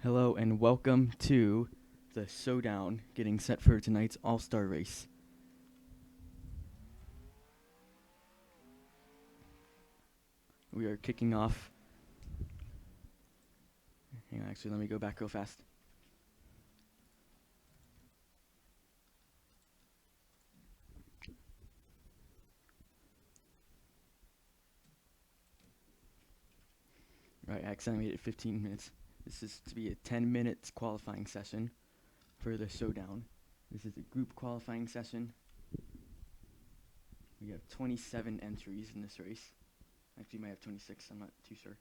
Hello and welcome to the Showdown, getting set for tonight's All-Star race. We are kicking off. Hang on, actually, let me go back real fast. Right, I accidentally made it 15 minutes. This is to be a 10-minute qualifying session for the Showdown. This is a group qualifying session. We have 27 entries in this race. Actually, we might have 26, I'm not too sure.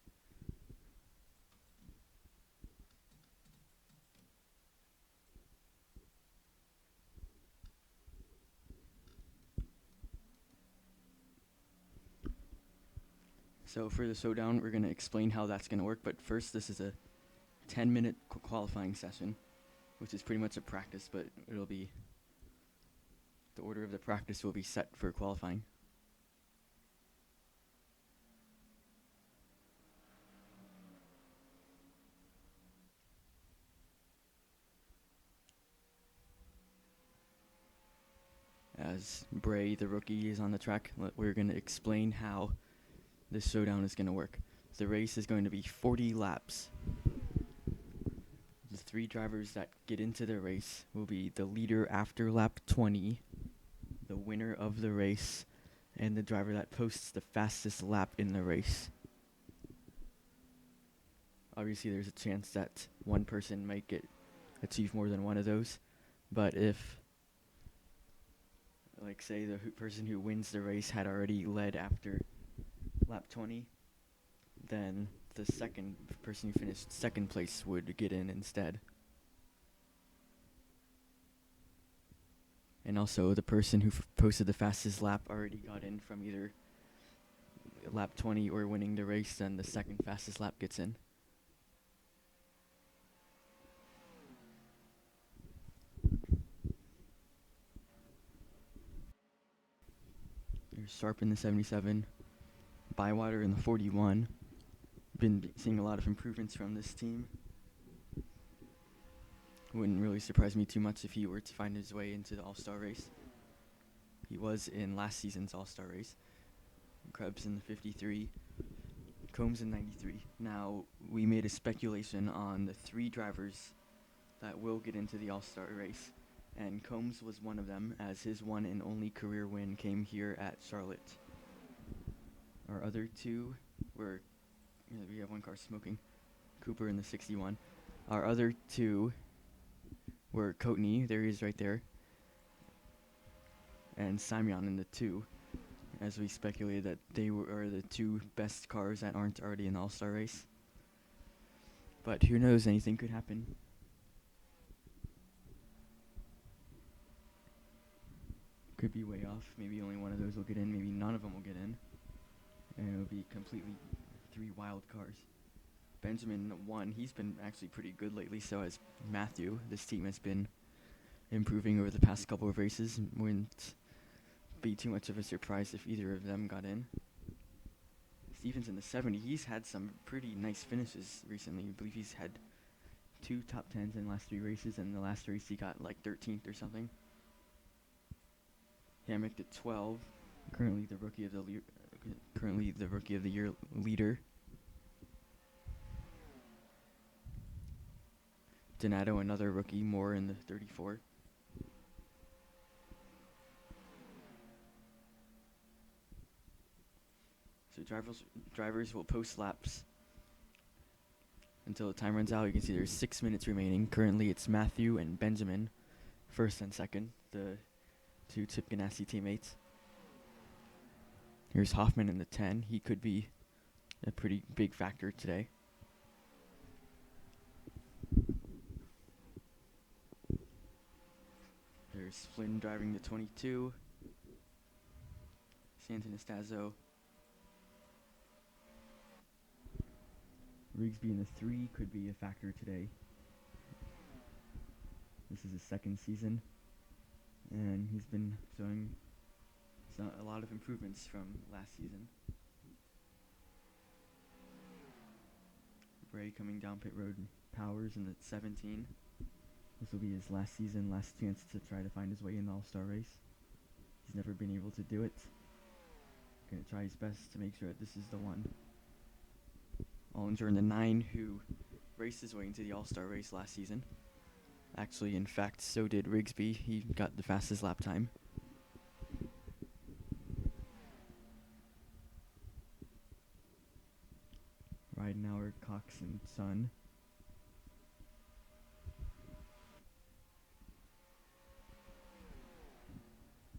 So for the Showdown, we're going to explain how that's going to work, but first this is a 10-minute qualifying session, which is pretty much a practice, but it'll be, the order of the practice will be set for qualifying. As Bray, the rookie, is on the track, we're going to explain how this Showdown is going to work. The race is going to be 40 laps. The three drivers that get into the race will be the leader after lap 20, the winner of the race, and the driver that posts the fastest lap in the race. Obviously, there's a chance that one person might achieve more than one of those, but if, like, say the person who wins the race had already led after lap 20, then the second person who finished second place would get in instead. And also, the person who posted the fastest lap already got in from either lap 20 or winning the race, then the second fastest lap gets in. There's Sharp in the 77, Bywater in the 41. Been seeing a lot of improvements from this team. Wouldn't really surprise me too much if he were to find his way into the All-Star race. He was in last season's All-Star race. Krebs in the 53, Combs in 93. Now, we made a speculation on the three drivers that will get into the All-Star race, and Combs was one of them, as his one and only career win came here at Charlotte. Our other two were, we have one car smoking, Cooper in the 61. Our other two were Coatney, there he is right there, and Simeon in the 2, as we speculated that they are the two best cars that aren't already in the All-Star race. But who knows, anything could happen. Could be way off, maybe only one of those will get in, maybe none of them will get in. And it'll be completely three wild cars. Benjamin won. He's been actually pretty good lately, so has Matthew. This team has been improving over the past couple of races. Wouldn't be too much of a surprise if either of them got in. Stevens in the 70. He's had some pretty nice finishes recently. I believe he's had 2 top 10s in the last 3 races, and the last race he got like 13th or something. Hammock at 12. Currently the rookie of the year leader. Donato, another rookie, Moore in the 34. So drivers will post laps until the time runs out. You can see there's 6 minutes remaining. Currently it's Matthew and Benjamin, first and second, the 2 Chip Ganassi teammates. Here's Hoffman in the 10. He could be a pretty big factor today. There's Flynn driving the 22. Santanastazzo. Rigsby in the 3 could be a factor today. This is his second season, and he's been showing a lot of improvements from last season. Bray coming down pit road Powers in the 17. This will be his last season, last chance to try to find his way in the All-Star race. He's never been able to do it. Gonna try his best to make sure that this is the one. Ollinger in the 9, who raced his way into the All-Star race last season. Actually, in fact, so did Rigsby. He got the fastest lap time. Ridenauer, Cox, and Son.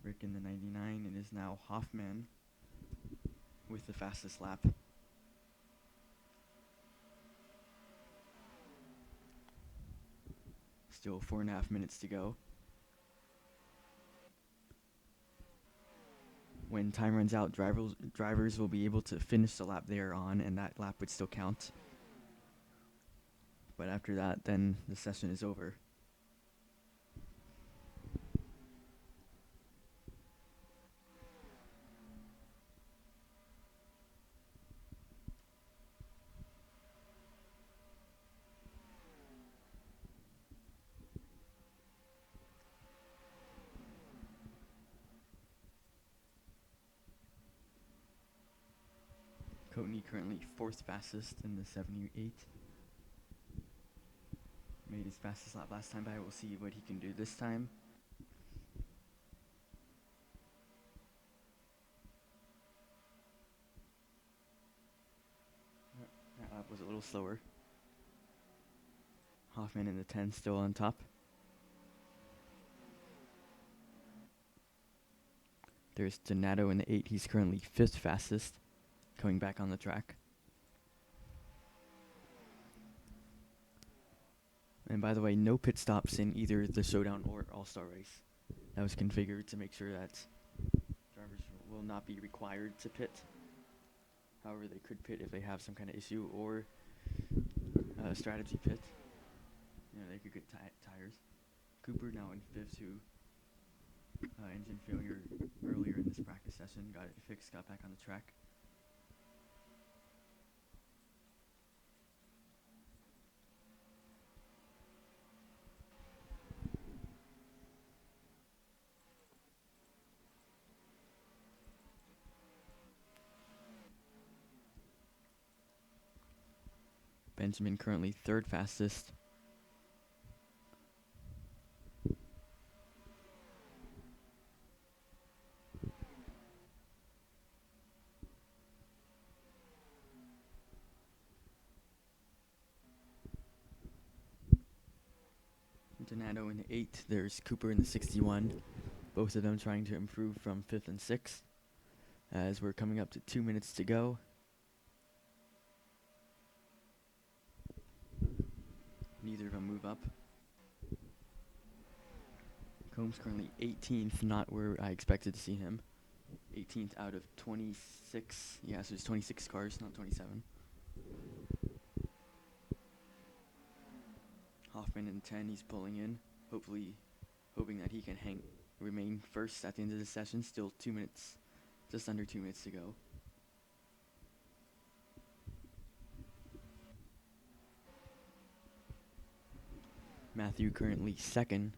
Rick in the 99, and is now Hoffman with the fastest lap. Still 4.5 minutes to go. When time runs out, drivers will be able to finish the lap they are on, and that lap would still count. But after that, then the session is over. Coatney currently 4th fastest in the 78. Made his fastest lap last time, but we'll see what he can do this time. That lap was a little slower. Hoffman in the 10 still on top. There's Donato in the 8. He's currently 5th fastest, coming back on the track. And by the way, no pit stops in either the Showdown or All-Star race. That was configured to make sure that drivers will not be required to pit. However, they could pit if they have some kind of issue or strategy pit. You know, they could get tires. Cooper now in 5th, who engine failure earlier in this practice session, got it fixed, got back on the track. Benjamin currently 3rd fastest. Donato in the 8. There's Cooper in the 61. Both of them trying to improve from 5th and 6th. As we're coming up to 2 minutes to go. Neither of them move up. Combs currently 18th, not where I expected to see him. 18th out of 26. Yeah, so it's 26 cars, not 27. Hoffman in 10, he's pulling in. Hopefully, hoping that he can remain first at the end of the session. Still 2 minutes, just under 2 minutes to go. Matthew currently 2nd.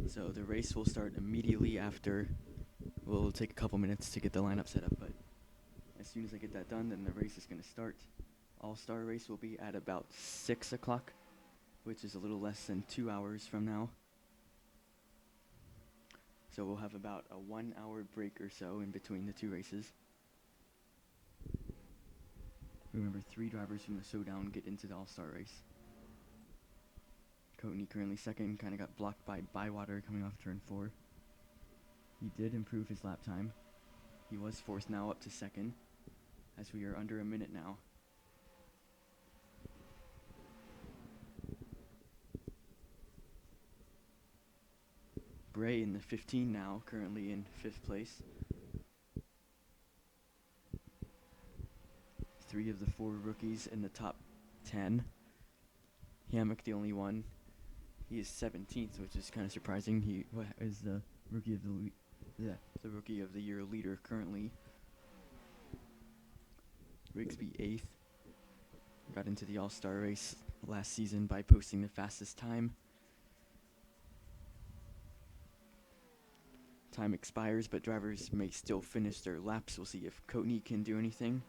So the race will start immediately after. We'll take a couple minutes to get the lineup set up, but as soon as I get that done, then the race is going to start. All-Star race will be at about 6 o'clock, which is a little less than 2 hours from now. So we'll have about a 1 hour break or so in between the two races. Remember, 3 drivers from the Showdown get into the All-Star race. Coatney currently 2nd, kind of got blocked by Bywater coming off turn 4. He did improve his lap time. He was 4th, now up to 2nd, as we are under a minute now. Bray in the 15 now, currently in 5th place. 3 of the 4 rookies in the top 10. Hammock the only one. He is 17th, which is kind of surprising. He is the rookie of the rookie of the year leader currently. Rigsby 8th. Got into the All-Star race last season by posting the fastest time. Time expires, but drivers may still finish their laps. We'll see if Coatney can do anything.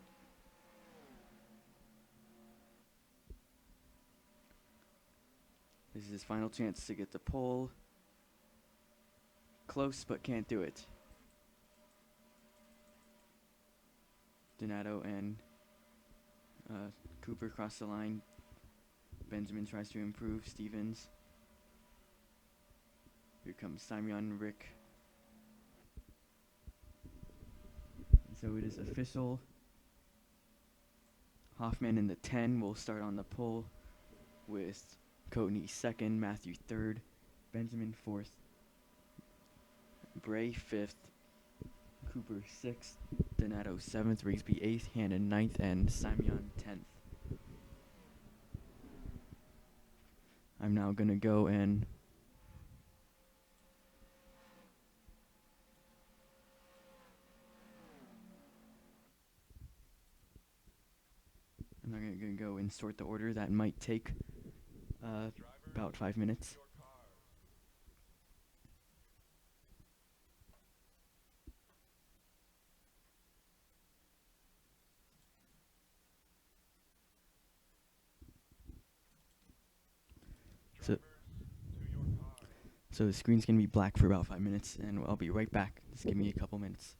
This is his final chance to get the pole. Close, but can't do it. Donato and Cooper cross the line. Benjamin tries to improve. Stevens. Here comes Simeon Rick. So it is official. Hoffman in the 10 will start on the pole with Coatney 2nd, Matthew 3rd, Benjamin 4th, Bray 5th, Cooper 6th, Donato 7th, Rigsby 8th, Hannon 9th, and Simeon 10th. I'm now going to go and sort the order. That might take about 5 minutes. So the screen's going to be black for about 5 minutes, and I'll be right back. Just give me a couple minutes.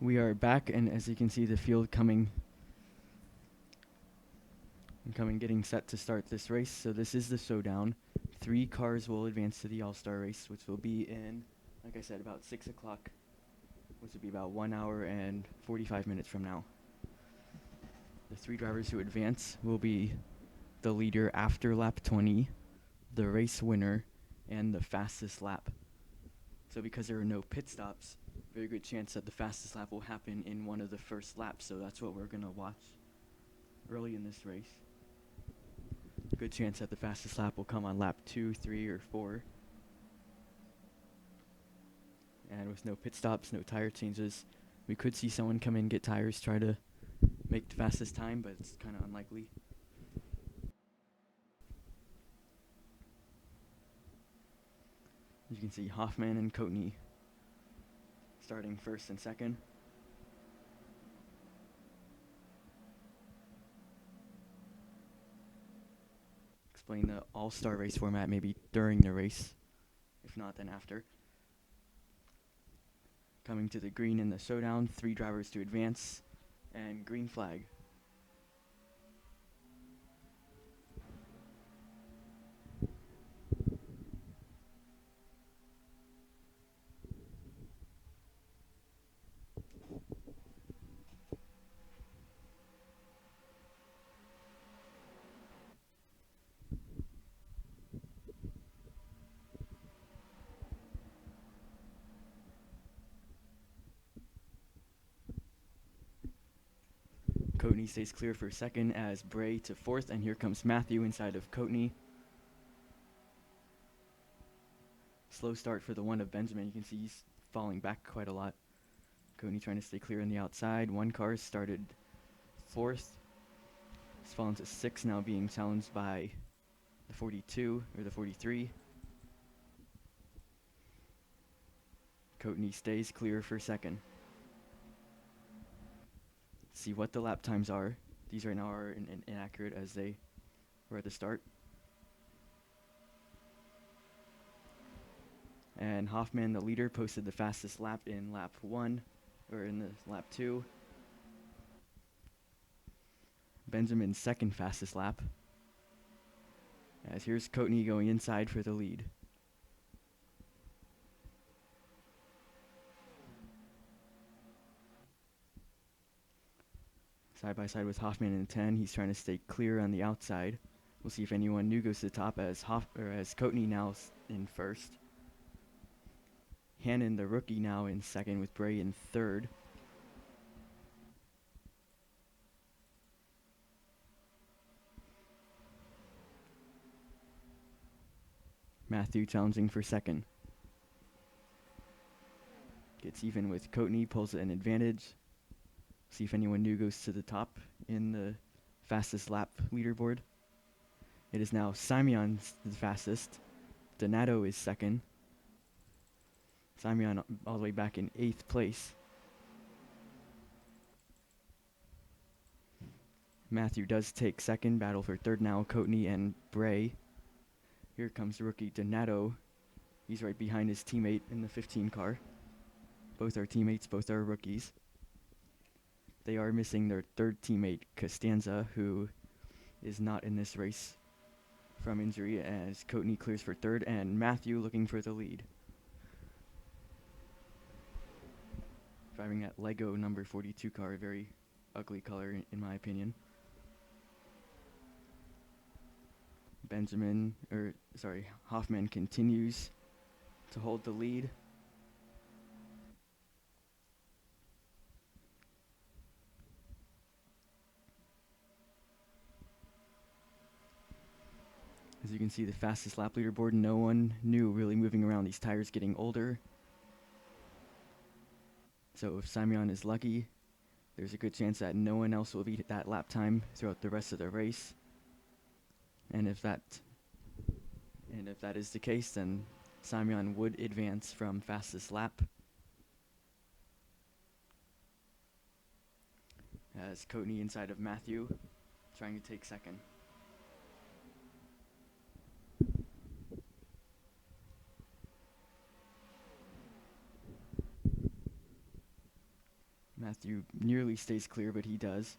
We are back, and as you can see, the field coming, getting set to start this race. So this is the Showdown. 3 cars will advance to the All-Star race, which will be in, like I said, about 6 o'clock, which will be about 1 hour and 45 minutes from now. The 3 drivers who advance will be the leader after lap 20, the race winner, and the fastest lap. So because there are no pit stops, very good chance that the fastest lap will happen in one of the first laps. So that's what we're going to watch early in this race. Good chance that the fastest lap will come on lap 2, 3, or 4. And with no pit stops, no tire changes, we could see someone come in, get tires, try to make the fastest time, but it's kind of unlikely. As you can see, Hoffman and Coatney starting first and second. Explain the all-star race format maybe during the race, if not then after. Coming to the green in the Showdown, 3 drivers to advance, and green flag. Coatney stays clear for second as Bray to fourth, and here comes Matthew inside of Coatney. Slow start for the one of Benjamin. You can see he's falling back quite a lot. Coatney trying to stay clear on the outside. One car started fourth. It's fallen to 6, now being challenged by the 42 or the 43. Coatney stays clear for second. See what the lap times are. These right now are inaccurate as they were at the start. And Hoffman, the leader, posted the fastest lap in lap 1, or in the lap 2. Benjamin's second fastest lap. As here's Coatney going inside for the lead. Side by side with Hoffman in 10. He's trying to stay clear on the outside. We'll see if anyone new goes to the top as Coatney now in first. Hannon, the rookie, now in second with Bray in third. Matthew challenging for second. Gets even with Coatney, pulls an advantage. See if anyone new goes to the top in the fastest lap leaderboard. It is now Simeon the fastest. Donato is second. Simeon all the way back in 8th place. Matthew does take second. Battle for third now, Coatney and Bray. Here comes rookie Donato. He's right behind his teammate in the 15 car. Both are teammates, both are rookies. They are missing their third teammate, Costanza, who is not in this race from injury, as Coatney clears for third, and Matthew looking for the lead. Driving that Lego number 42 car, a very ugly color in my opinion. Hoffman continues to hold the lead. As you can see, the fastest lap leaderboard, no one new really moving around. These tires getting older. So if Simeon is lucky, there's a good chance that no one else will beat that lap time throughout the rest of the race. And if that is the case, then Simeon would advance from fastest lap. As Coatney inside of Matthew, trying to take second. Matthew nearly stays clear, but he does.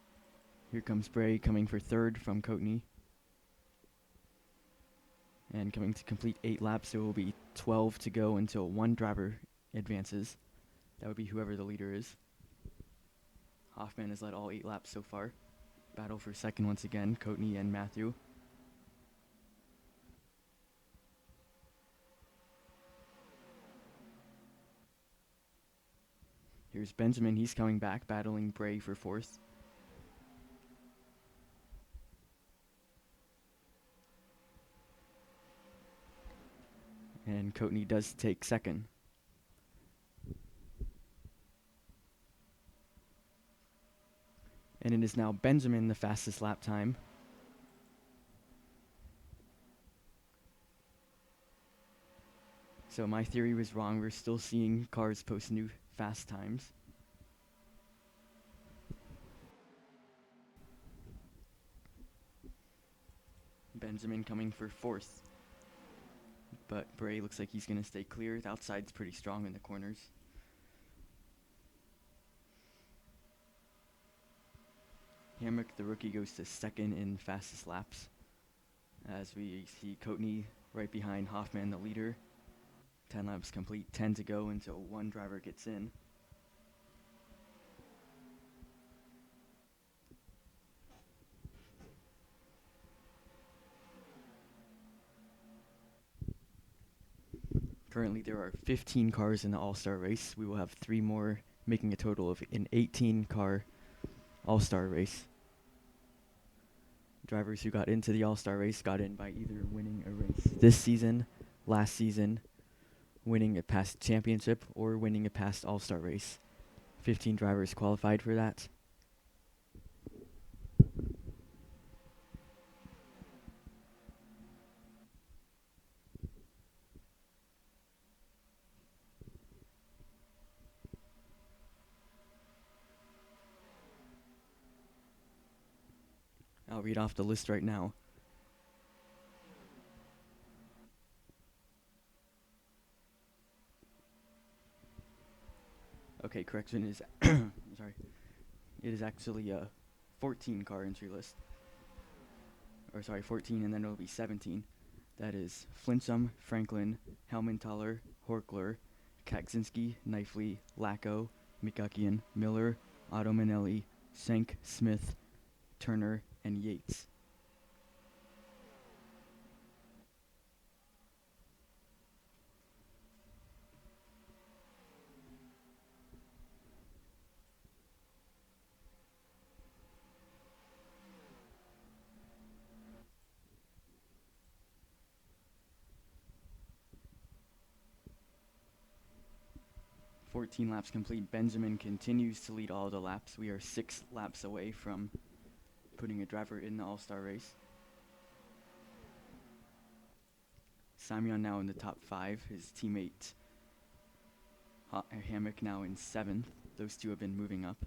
Here comes Bray coming for third from Coatney. And coming to complete 8 laps, there will be 12 to go until one driver advances. That would be whoever the leader is. Hoffman has led all 8 laps so far. Battle for second once again, Coatney and Matthew. Here's Benjamin, he's coming back, battling Bray for fourth. And Coatney does take second. And it is now Benjamin the fastest lap time. So my theory was wrong. We're still seeing cars post new fast times. Benjamin coming for fourth. But Bray looks like he's going to stay clear. The outside's pretty strong in the corners. Hamrick, the rookie, goes to second in fastest laps. As we see Coatney right behind Hoffman, the leader. 10 laps complete, 10 to go until one driver gets in. Currently there are 15 cars in the All-Star race. We will have 3 more, making a total of an 18-car All-Star race. Drivers who got into the All-Star race got in by either winning a race this season, last season, winning a past championship, or winning a past All-Star race. 15 drivers qualified for that. I'll read off the list right now. Okay, correction is sorry. It is actually a 14 car entry list. Or sorry, 14, and then it'll be 17. That is Flintsum, Franklin, Helmenthaler, Horkler, Kaczynski, Knifley, Lacko, Mikakian, Miller, Otto Manelli, Senk, Smith, Turner, and Yates. "14 laps complete. Benjamin continues to lead all the laps. We are 6 laps away from putting a driver in the All-Star race. Simeon now in the top 5. His teammate Hamrick now in 7th. Those two have been moving up.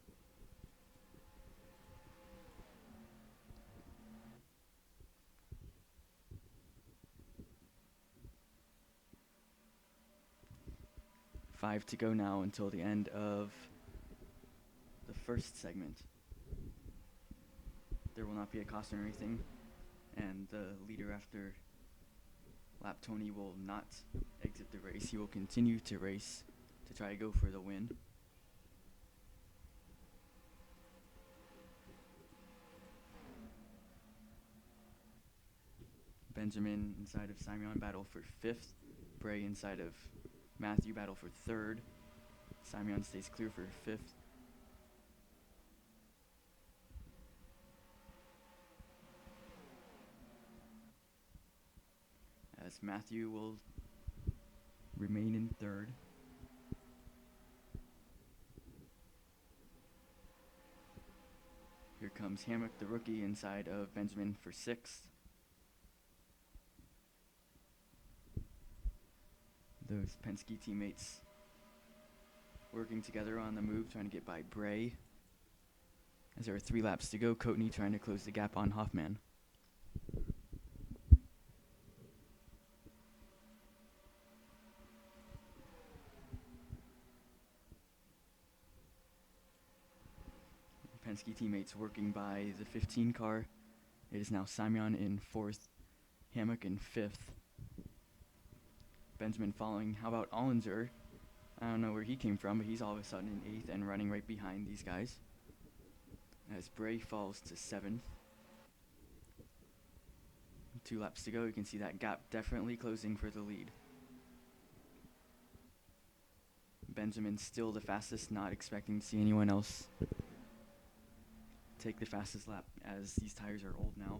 Five to go now until the end of the first segment. There will not be a caution or anything, and the leader after lap 20 will not exit the race. He will continue to race to try to go for the win. Benjamin inside of Simeon battle for 5th. Bray inside of Matthew battle for 3rd. Simeon stays clear for 5th. As Matthew will remain in 3rd. Here comes Hamrick, the rookie, inside of Benjamin for 6th. Those Penske teammates working together on the move, trying to get by Bray. As there are 3 laps to go, Coatney trying to close the gap on Hoffman. Penske teammates working by the 15 car. It is now Simeon in 4th, Hammock in 5th. Benjamin following. How about Ollinger? I don't know where he came from, but he's all of a sudden in 8th and running right behind these guys. As Bray falls to 7th. 2 laps to go. You can see that gap definitely closing for the lead. Benjamin still the fastest, not expecting to see anyone else take the fastest lap as these tires are old now.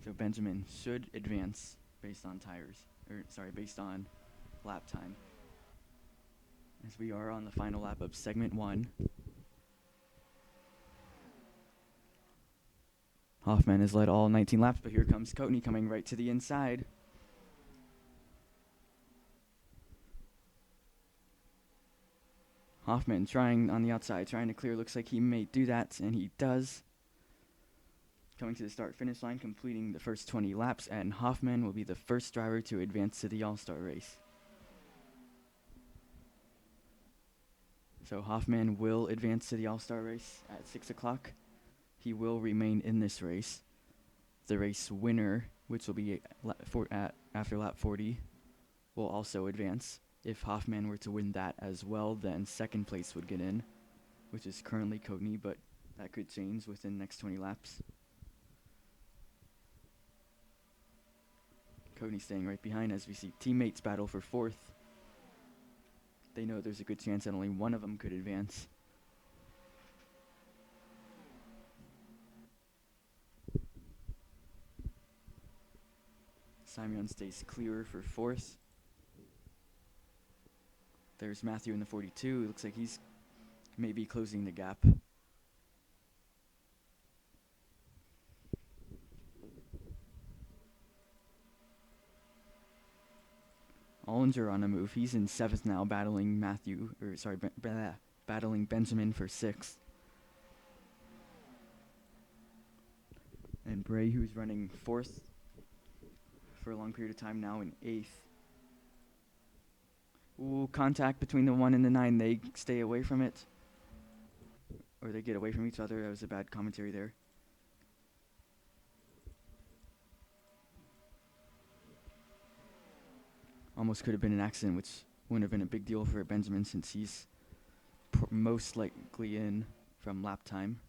So Benjamin should advance based on based on lap time. As we are on the final lap of segment 1. Hoffman has led all 19 laps, but here comes Coatney coming right to the inside. Hoffman trying on the outside, trying to clear. Looks like he may do that, and he does. Coming to the start-finish line, completing the first 20 laps, and Hoffman will be the first driver to advance to the All-Star race. So Hoffman will advance to the All-Star race at 6 o'clock. He will remain in this race. The race winner, which will be after lap 40, will also advance. If Hoffman were to win that as well, then second place would get in, which is currently Coatney, but that could change within the next 20 laps. Coatney staying right behind as we see teammates battle for 4th. They know there's a good chance that only one of them could advance. Simeon stays clear for 4th. There's Matthew in the 42. Looks like he's maybe closing the gap. Ollinger on a move. He's in 7th now, battling battling Benjamin for 6th. And Bray, who's running 4th for a long period of time now, in 8th. Ooh, contact between the 1 and the 9. They stay away from it. Or they get away from each other. That was a bad commentary there. Almost could have been an accident, which wouldn't have been a big deal for Benjamin since he's most likely in from lap time.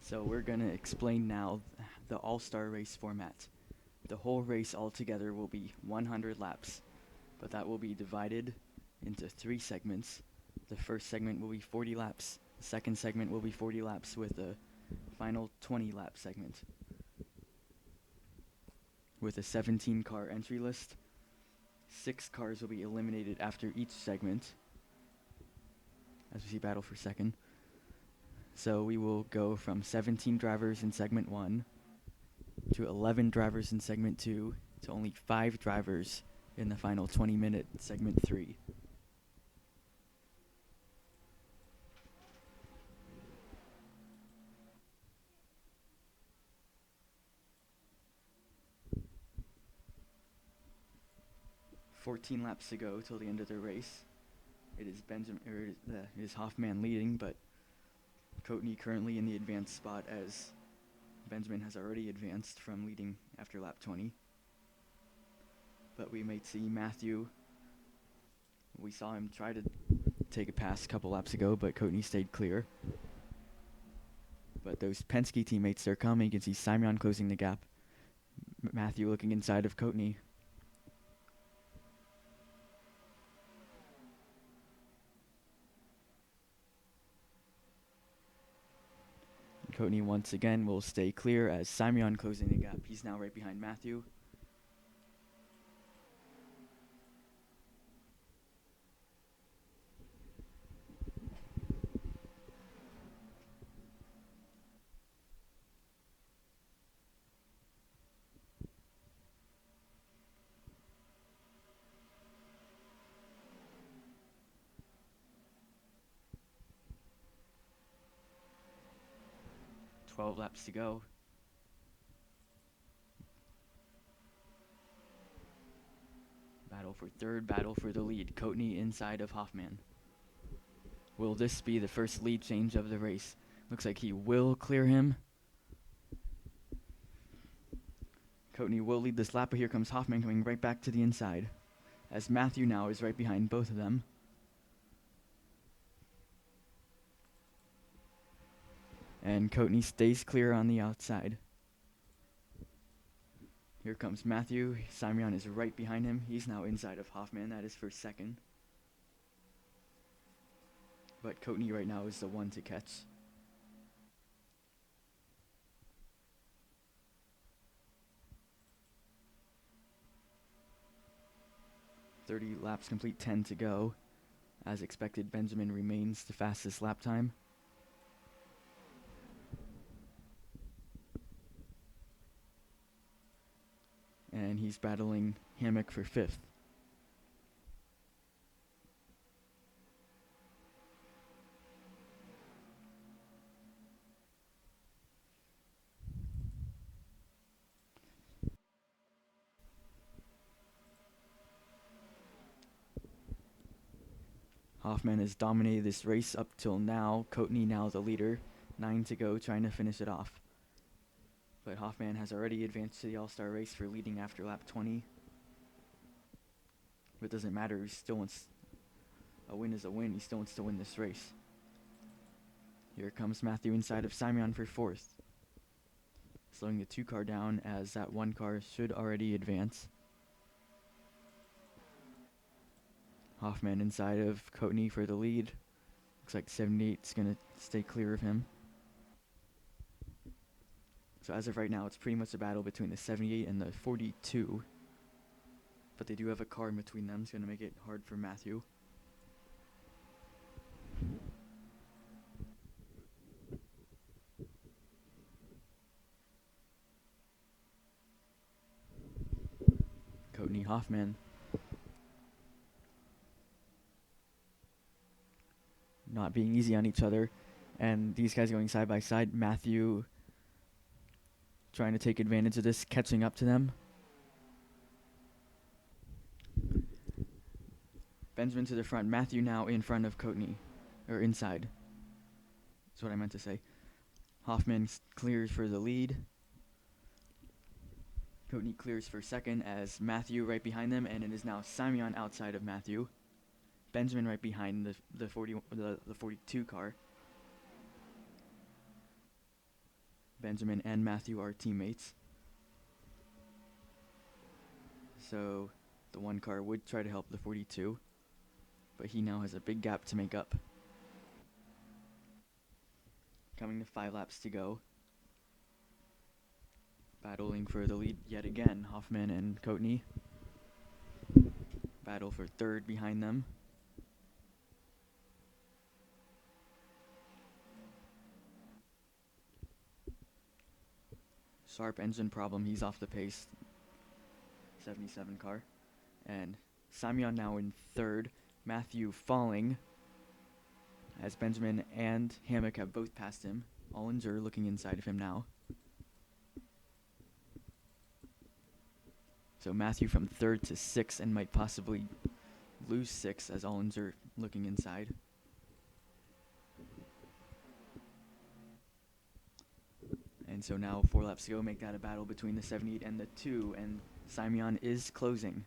So we're going to explain now the All-Star race format. The whole race altogether will be 100 laps, but that will be divided into 3 segments. The first segment will be 40 laps. The second segment will be 40 laps with a final 20-lap segment. With a 17-car entry list, 6 cars will be eliminated after each segment, as we see battle for second. So we will go from 17 drivers in segment 1 to 11 drivers in segment 2 to only 5 drivers in the final 20-minute segment 3. "14 laps to go till the end of the race. It is Hoffman leading, but Coatney currently in the advanced spot as Benjamin has already advanced from leading after lap 20. But we might see Matthew. We saw him try to take a pass a couple laps ago, but Coatney stayed clear. But those Penske teammates are coming. You can see Simeon closing the gap. Matthew looking inside of Coatney. Coatney once again will stay clear as Simeon closing the gap. He's now right behind Matthew. 12 laps to go. Battle for third, battle for the lead. Coatney inside of Hoffman. Will this be the first lead change of the race? Looks like he will clear him. Coatney will lead this lap, but here comes Hoffman coming right back to the inside, as Matthew now is right behind both of them. And Coatney stays clear on the outside. Here comes Matthew. Simeon is right behind him. He's now inside of Hoffman. That is for second. But Coatney right now is the one to catch. .30 laps complete, 10 to go. As expected, Benjamin remains the fastest lap time. And he's battling Hammock for fifth. Hoffman has dominated this race up till now. Coatney now the leader. 9 to go, trying to finish it off. But Hoffman has already advanced to the All-Star race for leading after lap 20. But it doesn't matter, he still wants... A win is a win, he still wants to win this race. Here comes Matthew inside of Simeon for fourth. Slowing the 2 car down as that 1 car should already advance. Hoffman inside of Coatney for the lead. Looks like 78's going to stay clear of him. So as of right now, it's pretty much a battle between the 78 and the 42. But they do have a car in between them. It's going to make it hard for Matthew. Coatney, Hoffman. Not being easy on each other. And these guys going side by side. Matthew trying to take advantage of this, catching up to them. Benjamin to the front. Matthew now in front of Coatney. Or inside. That's what I meant to say. Hoffman clears for the lead. Coatney clears for second as Matthew right behind them, and it is now Simeon outside of Matthew. Benjamin right behind the 42 car. Benjamin and Matthew are teammates. So the 1 car would try to help the 42, but he now has a big gap to make up. Coming to 5 laps to go. Battling for the lead yet again, Hoffman and Coatney. Battle for third behind them. Sharp engine problem, he's off the pace. 77 car. And Simeon now in third. Matthew falling as Benjamin and Hammock have both passed him. Ollinger looking inside of him now. So Matthew from third to 6th and might possibly lose 6th as Ollinger looking inside. And so now 4 laps to go, make that a battle between the 78 and the 2, and Simeon is closing.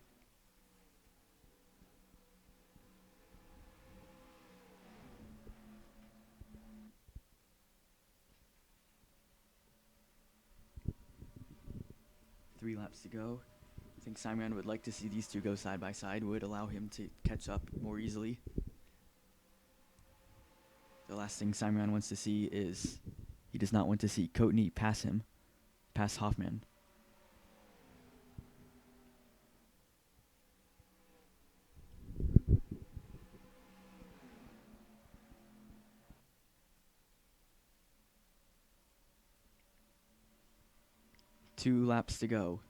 Three laps to go. I think Simeon would like to see these two go side by side, would allow him to catch up more easily. The last thing Simeon wants to see is he does not want to see Coatney pass him, pass Hoffman. Two laps to go.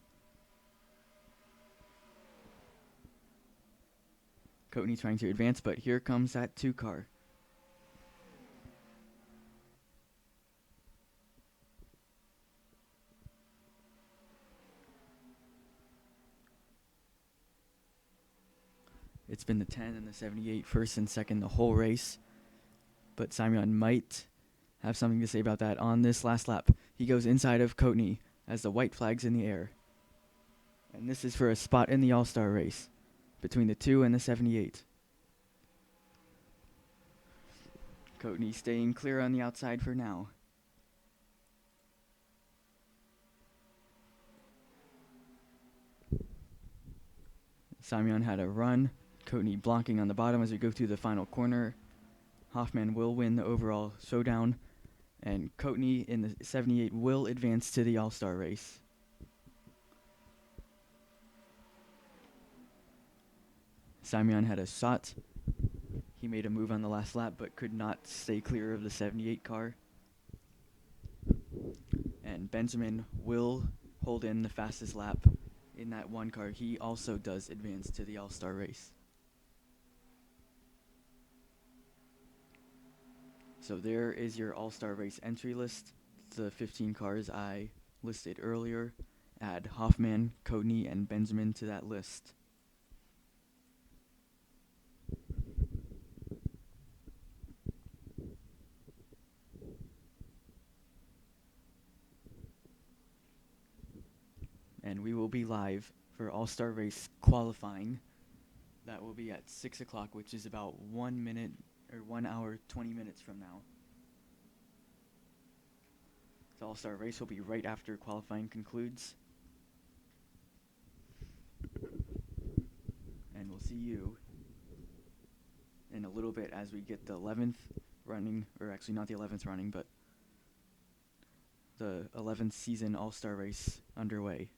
Coatney trying to advance, but here comes that 2 car. It's been the 10 and the 78 first and second the whole race. But Simeon might have something to say about that on this last lap. He goes inside of Coatney as the white flag's in the air. And this is for a spot in the All-Star race between the 2 and the 78. Coatney staying clear on the outside for now. Simeon had a run. Coatney blocking on the bottom as we go through the final corner. Hoffman will win the overall showdown. And Coatney in the 78 will advance to the All-Star race. Simeon had a shot. He made a move on the last lap but could not stay clear of the 78 car. And Benjamin will hold in the fastest lap in that one car. He also does advance to the All-Star race. So there is your All-Star race entry list. The 15 cars I listed earlier. Add Hoffman, Coatney, and Benjamin to that list. And we will be live for All-Star race qualifying. That will be at 6 o'clock, which is about 1 minute or 1 hour, 20 minutes from now. The All-Star race will be right after qualifying concludes. And we'll see you in a little bit as we get the 11th running, or actually not the 11th running, but the 11th season All-Star race underway.